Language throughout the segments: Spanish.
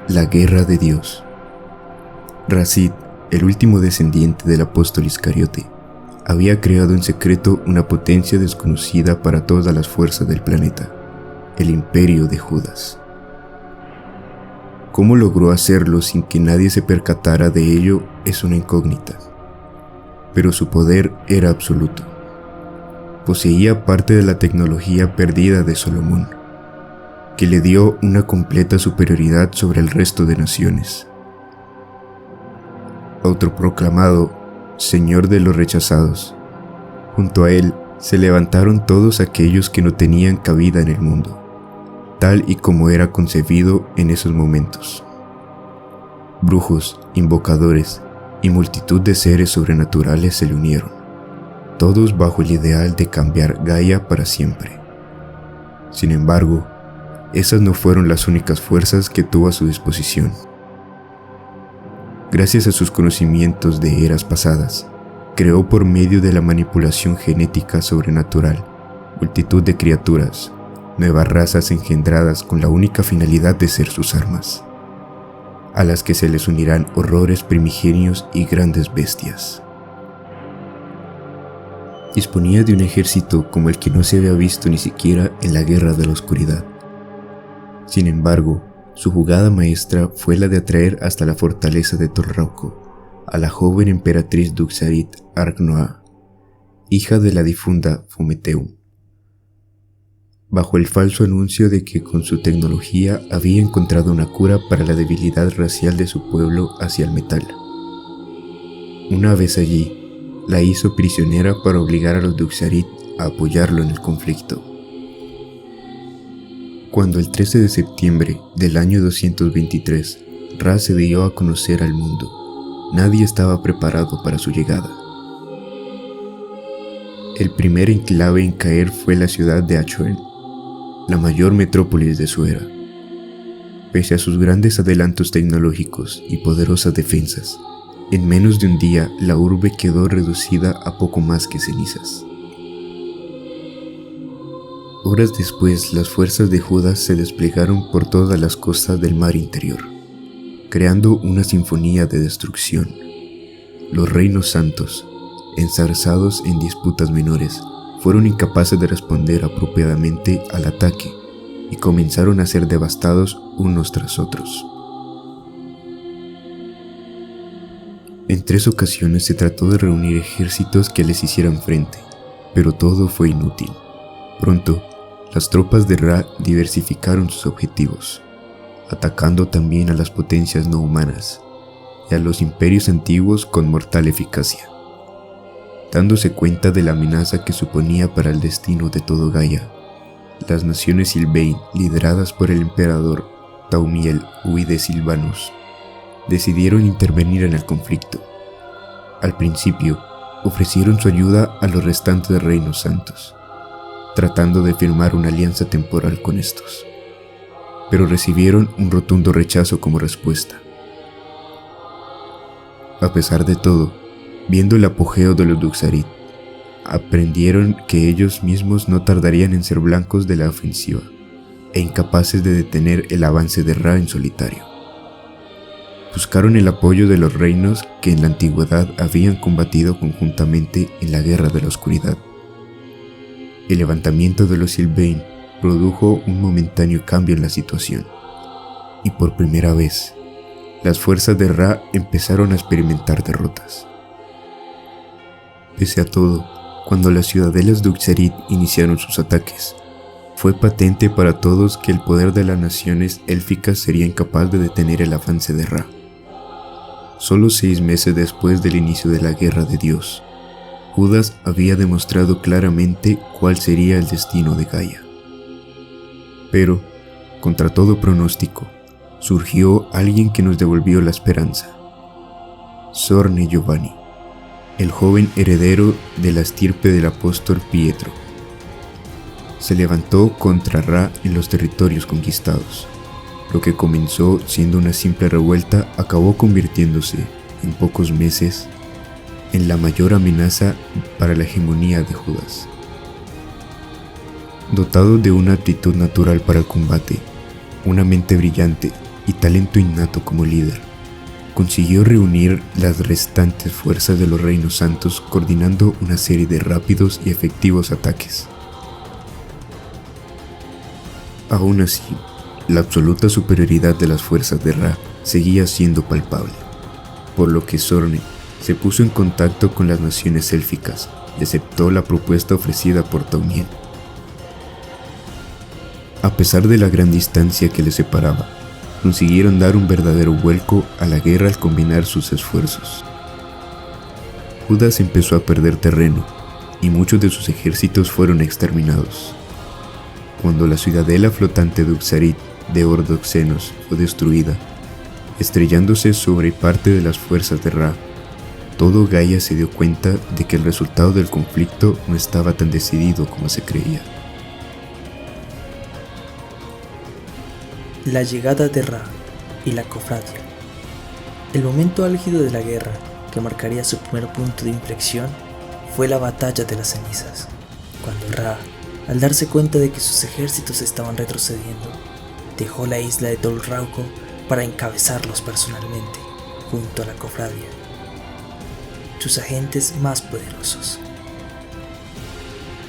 La guerra de Dios. Rashid, el último descendiente del apóstol Iscariote, había creado en secreto una potencia desconocida para todas las fuerzas del planeta, el Imperio de Judas. Cómo logró hacerlo sin que nadie se percatara de ello es una incógnita, pero su poder era absoluto. Poseía parte de la tecnología perdida de Salomón, que le dio una completa superioridad sobre el resto de naciones. Autoproclamado Señor de los rechazados, junto a él se levantaron todos aquellos que no tenían cabida en el mundo, tal y como era concebido en esos momentos. Brujos, invocadores y multitud de seres sobrenaturales se le unieron, todos bajo el ideal de cambiar Gaia para siempre. Sin embargo, esas no fueron las únicas fuerzas que tuvo a su disposición. Gracias a sus conocimientos de eras pasadas, creó por medio de la manipulación genética sobrenatural multitud de criaturas, nuevas razas engendradas con la única finalidad de ser sus armas, a las que se les unirán horrores primigenios y grandes bestias. Disponía de un ejército como el que no se había visto ni siquiera en la Guerra de la Oscuridad. Sin embargo, su jugada maestra fue la de atraer hasta la fortaleza de Torrauco a la joven emperatriz Duxarit Arknoa, hija de la difunta Fometeum, bajo el falso anuncio de que con su tecnología había encontrado una cura para la debilidad racial de su pueblo hacia el metal. Una vez allí, la hizo prisionera para obligar a los Duxarit a apoyarlo en el conflicto. Cuando el 13 de septiembre del año 223, Ra se dio a conocer al mundo, nadie estaba preparado para su llegada. El primer enclave en caer fue la ciudad de Achoen, la mayor metrópolis de su era. Pese a sus grandes adelantos tecnológicos y poderosas defensas, en menos de un día la urbe quedó reducida a poco más que cenizas. Horas después, las fuerzas de Judas se desplegaron por todas las costas del mar interior, creando una sinfonía de destrucción. Los reinos santos, enzarzados en disputas menores, fueron incapaces de responder apropiadamente al ataque y comenzaron a ser devastados unos tras otros. En 3 ocasiones se trató de reunir ejércitos que les hicieran frente, pero todo fue inútil. Pronto, las tropas de Ra diversificaron sus objetivos, atacando también a las potencias no humanas y a los imperios antiguos con mortal eficacia. Dándose cuenta de la amenaza que suponía para el destino de todo Gaia, las naciones Silvain, lideradas por el emperador Thaumiel Huide Silvanus, decidieron intervenir en el conflicto. Al principio, ofrecieron su ayuda a los restantes reinos santos, tratando de firmar una alianza temporal con estos, pero recibieron un rotundo rechazo como respuesta. A pesar de todo, viendo el apogeo de los Duxarit, aprendieron que ellos mismos no tardarían en ser blancos de la ofensiva e incapaces de detener el avance de Ra en solitario. Buscaron el apoyo de los reinos que en la antigüedad habían combatido conjuntamente en la Guerra de la Oscuridad. El levantamiento de los Silvain produjo un momentáneo cambio en la situación, y por primera vez, las fuerzas de Ra empezaron a experimentar derrotas. Pese a todo, cuando las ciudadelas Duxarit iniciaron sus ataques, fue patente para todos que el poder de las naciones élficas sería incapaz de detener el avance de Ra. Solo 6 meses después del inicio de la Guerra de Dios, Judas había demostrado claramente cuál sería el destino de Gaia. Pero, contra todo pronóstico, surgió alguien que nos devolvió la esperanza: Sorne Giovanni, el joven heredero de la estirpe del apóstol Pietro. Se levantó contra Ra en los territorios conquistados. Lo que comenzó siendo una simple revuelta acabó convirtiéndose, en pocos meses, en la mayor amenaza para la hegemonía de Judas. Dotado de una aptitud natural para el combate, una mente brillante y talento innato como líder, consiguió reunir las restantes fuerzas de los Reinos Santos coordinando una serie de rápidos y efectivos ataques. Aún así, la absoluta superioridad de las fuerzas de Ra seguía siendo palpable, por lo que Sorne se puso en contacto con las naciones élficas y aceptó la propuesta ofrecida por Thaumiel. A pesar de la gran distancia que les separaba, consiguieron dar un verdadero vuelco a la guerra al combinar sus esfuerzos. Judas empezó a perder terreno y muchos de sus ejércitos fueron exterminados. Cuando la ciudadela flotante de Uxarit de Ordoxenos fue destruida, estrellándose sobre parte de las fuerzas de Ra, todo Gaia se dio cuenta de que el resultado del conflicto no estaba tan decidido como se creía. La llegada de Ra y la cofradia. El momento álgido de la guerra, que marcaría su primer punto de inflexión, fue la batalla de las cenizas, cuando Ra, al darse cuenta de que sus ejércitos estaban retrocediendo, dejó la isla de Dol Rauco para encabezarlos personalmente, junto a la cofradia, sus agentes más poderosos.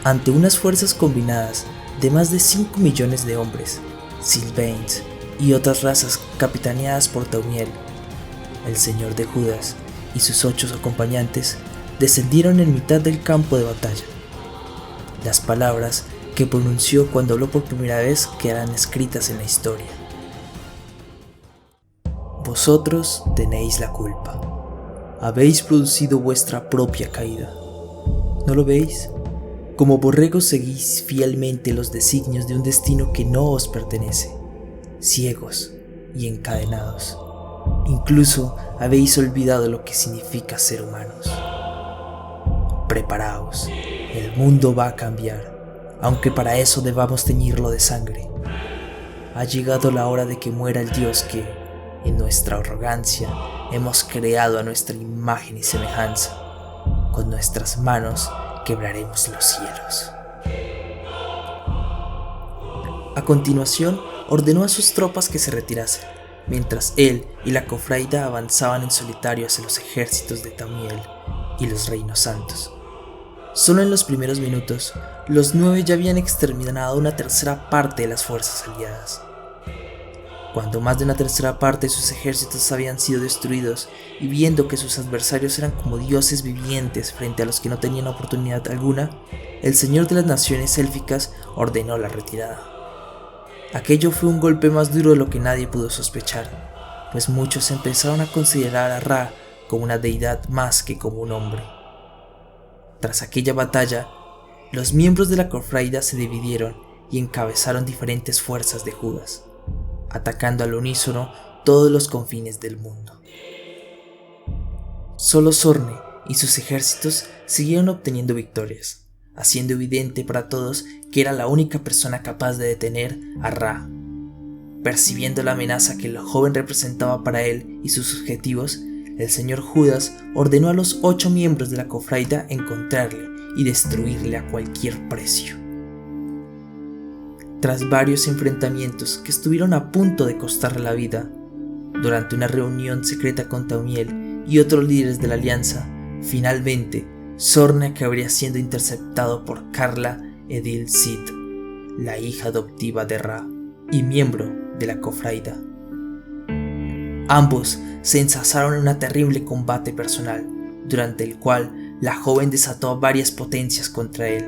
Ante unas fuerzas combinadas de más de 5 millones de hombres, Sylvains y otras razas capitaneadas por Thaumiel, el señor de Judas y sus 8 acompañantes descendieron en mitad del campo de batalla. Las palabras que pronunció cuando habló por primera vez quedarán escritas en la historia. Vosotros tenéis la culpa. Habéis producido vuestra propia caída. ¿No lo veis? Como borregos seguís fielmente los designios de un destino que no os pertenece, ciegos y encadenados. Incluso habéis olvidado lo que significa ser humanos. Preparaos, el mundo va a cambiar, aunque para eso debamos teñirlo de sangre. Ha llegado la hora de que muera el Dios que, en nuestra arrogancia, hemos creado a nuestra imagen y semejanza. Con nuestras manos quebraremos los cielos. A continuación, ordenó a sus tropas que se retirasen, mientras él y la cofraida avanzaban en solitario hacia los ejércitos de Thaumiel y los Reinos Santos. Solo en los primeros minutos, los 9 ya habían exterminado una tercera parte de las fuerzas aliadas. Cuando más de una tercera parte de sus ejércitos habían sido destruidos y viendo que sus adversarios eran como dioses vivientes frente a los que no tenían oportunidad alguna, el señor de las naciones élficas ordenó la retirada. Aquello fue un golpe más duro de lo que nadie pudo sospechar, pues muchos empezaron a considerar a Ra como una deidad más que como un hombre. Tras aquella batalla, los miembros de la cofraida se dividieron y encabezaron diferentes fuerzas de Judas, atacando al unísono todos los confines del mundo. Solo Sorne y sus ejércitos siguieron obteniendo victorias, haciendo evidente para todos que era la única persona capaz de detener a Ra. Percibiendo la amenaza que el joven representaba para él y sus objetivos, el señor Judas ordenó a los 8 miembros de la cofraida encontrarle y destruirle a cualquier precio. Tras varios enfrentamientos que estuvieron a punto de costarle la vida, durante una reunión secreta con Thaumiel y otros líderes de la alianza, finalmente Sorne acabaría siendo interceptado por Carla Edil Cid, la hija adoptiva de Ra y miembro de la cofraida. Ambos se ensazaron en un terrible combate personal, durante el cual la joven desató a varias potencias contra él.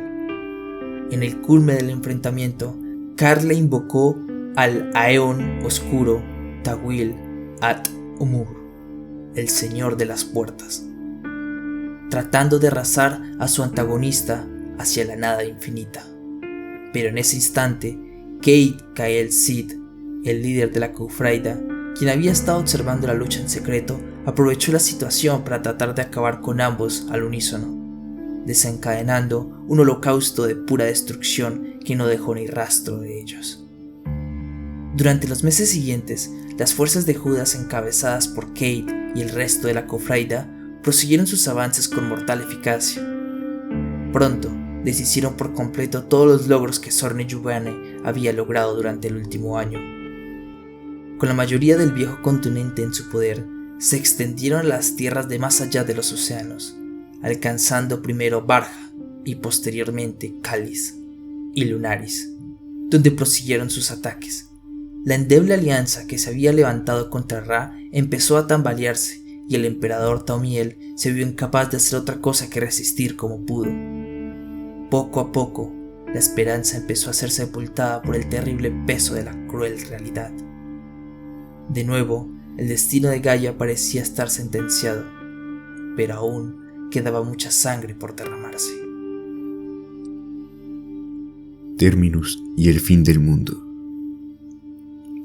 En el culme del enfrentamiento, Carla invocó al Aeón Oscuro Tawil At-Umur, el Señor de las Puertas, tratando de arrasar a su antagonista hacia la nada infinita. Pero en ese instante, Kate Kael Cid, el líder de la cofraida, quien había estado observando la lucha en secreto, aprovechó la situación para tratar de acabar con ambos al unísono, desencadenando un holocausto de pura destrucción que no dejó ni rastro de ellos. Durante los meses siguientes, las fuerzas de Judas encabezadas por Kate y el resto de la cofraida prosiguieron sus avances con mortal eficacia. Pronto, deshicieron por completo todos los logros que Sorne Yuvane había logrado durante el último año. Con la mayoría del viejo continente en su poder, se extendieron a las tierras de más allá de los océanos, alcanzando primero Barja y posteriormente Cáliz y Lunaris, donde prosiguieron sus ataques. La endeble alianza que se había levantado contra Ra empezó a tambalearse y el emperador Thaumiel se vio incapaz de hacer otra cosa que resistir como pudo. Poco a poco, la esperanza empezó a ser sepultada por el terrible peso de la cruel realidad. De nuevo, el destino de Gaia parecía estar sentenciado, pero aún quedaba mucha sangre por derramarse. Terminus y el fin del mundo.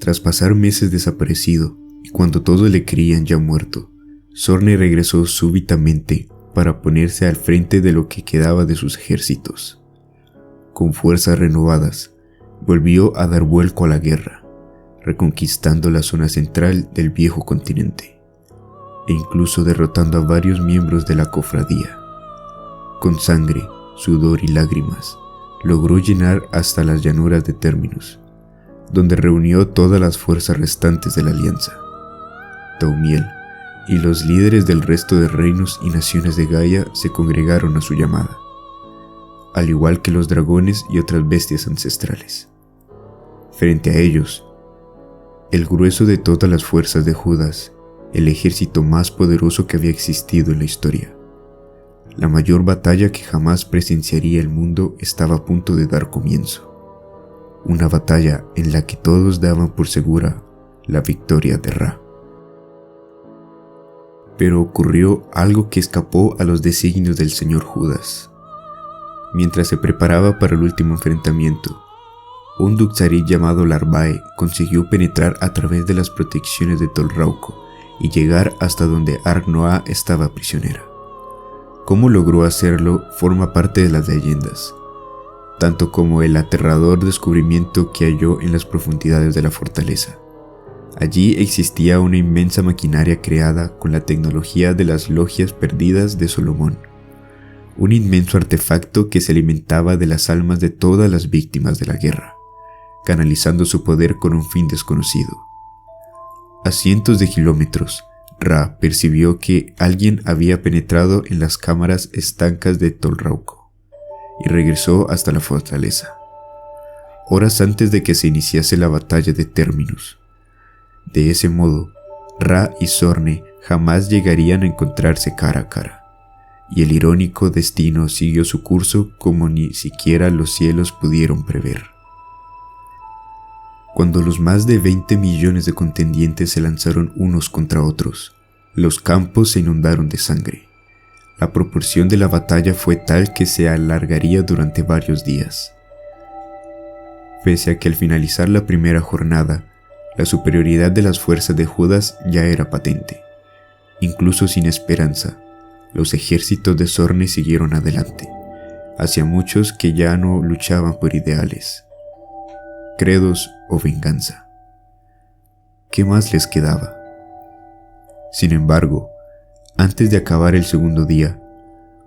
Tras pasar meses desaparecido y cuando todos le creían ya muerto, Sorne regresó súbitamente para ponerse al frente de lo que quedaba de sus ejércitos. Con fuerzas renovadas, volvió a dar vuelco a la guerra, reconquistando la zona central del viejo continente, e incluso derrotando a varios miembros de la cofradía. Con sangre, sudor y lágrimas, logró llenar hasta las llanuras de Terminus, donde reunió todas las fuerzas restantes de la alianza. Thaumiel y los líderes del resto de reinos y naciones de Gaia se congregaron a su llamada, al igual que los dragones y otras bestias ancestrales. Frente a ellos, el grueso de todas las fuerzas de Judas, el ejército más poderoso que había existido en la historia. La mayor batalla que jamás presenciaría el mundo estaba a punto de dar comienzo. Una batalla en la que todos daban por segura la victoria de Ra. Pero ocurrió algo que escapó a los designios del señor Judas. Mientras se preparaba para el último enfrentamiento, un Duxarit llamado Larvae consiguió penetrar a través de las protecciones de Tol Rauco y llegar hasta donde Arg-Noa estaba prisionera. Cómo logró hacerlo forma parte de las leyendas, tanto como el aterrador descubrimiento que halló en las profundidades de la fortaleza. Allí existía una inmensa maquinaria creada con la tecnología de las logias perdidas de Solomón, un inmenso artefacto que se alimentaba de las almas de todas las víctimas de la guerra, canalizando su poder con un fin desconocido. A cientos de kilómetros, Ra percibió que alguien había penetrado en las cámaras estancas de Tol Rauco y regresó hasta la fortaleza, horas antes de que se iniciase la batalla de Terminus. De ese modo, Ra y Sorne jamás llegarían a encontrarse cara a cara, y el irónico destino siguió su curso como ni siquiera los cielos pudieron prever. Cuando los más de 20 millones de contendientes se lanzaron unos contra otros, los campos se inundaron de sangre. La proporción de la batalla fue tal que se alargaría durante varios días. Pese a que al finalizar la primera jornada, la superioridad de las fuerzas de Judas ya era patente. Incluso sin esperanza, los ejércitos de Sorne siguieron adelante, hacia muchos que ya no luchaban por ideales, credos o venganza. ¿Qué más les quedaba? Sin embargo, antes de acabar el segundo día,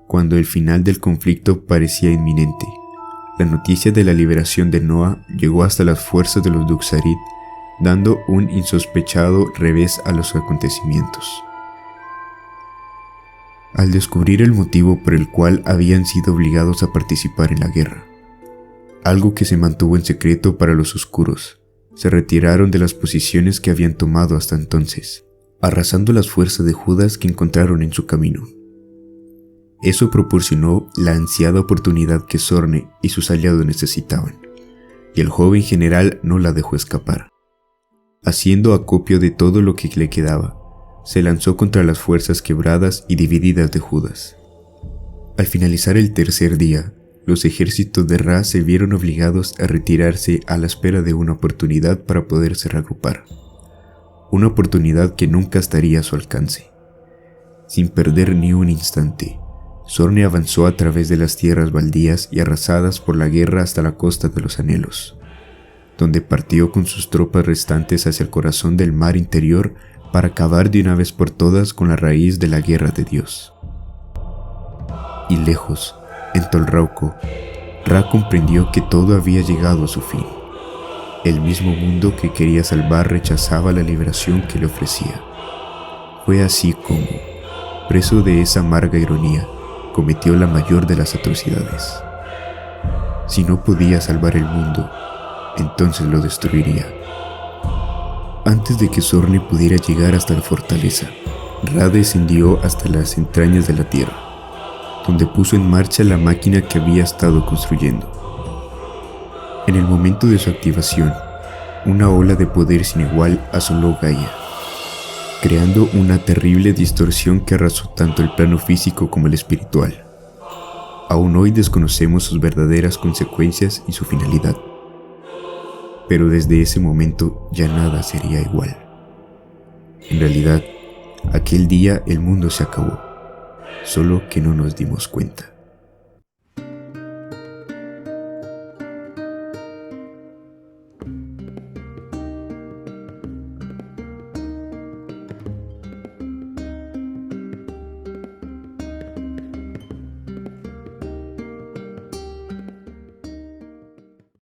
cuando el final del conflicto parecía inminente, la noticia de la liberación de Noa llegó hasta las fuerzas de los Duxarit, dando un insospechado revés a los acontecimientos. Al descubrir el motivo por el cual habían sido obligados a participar en la guerra, algo que se mantuvo en secreto para los oscuros, se retiraron de las posiciones que habían tomado hasta entonces, arrasando las fuerzas de Judas que encontraron en su camino. Eso proporcionó la ansiada oportunidad que Sorne y sus aliados necesitaban, y el joven general no la dejó escapar. Haciendo acopio de todo lo que le quedaba, se lanzó contra las fuerzas quebradas y divididas de Judas. Al finalizar el tercer día, los ejércitos de Ra se vieron obligados a retirarse a la espera de una oportunidad para poderse reagrupar. Una oportunidad que nunca estaría a su alcance. Sin perder ni un instante, Sorne avanzó a través de las tierras baldías y arrasadas por la guerra hasta la costa de los Anhelos, donde partió con sus tropas restantes hacia el corazón del mar interior para acabar de una vez por todas con la raíz de la guerra de Dios. Y lejos, en Tol Rauco, Ra comprendió que todo había llegado a su fin. El mismo mundo que quería salvar rechazaba la liberación que le ofrecía. Fue así como, preso de esa amarga ironía, cometió la mayor de las atrocidades. Si no podía salvar el mundo, entonces lo destruiría. Antes de que Sorne pudiera llegar hasta la fortaleza, Ra descendió hasta las entrañas de la tierra, donde puso en marcha la máquina que había estado construyendo. En el momento de su activación, una ola de poder sin igual asoló Gaia, creando una terrible distorsión que arrasó tanto el plano físico como el espiritual. Aún hoy desconocemos sus verdaderas consecuencias y su finalidad, pero desde ese momento ya nada sería igual. En realidad, aquel día el mundo se acabó, solo que no nos dimos cuenta.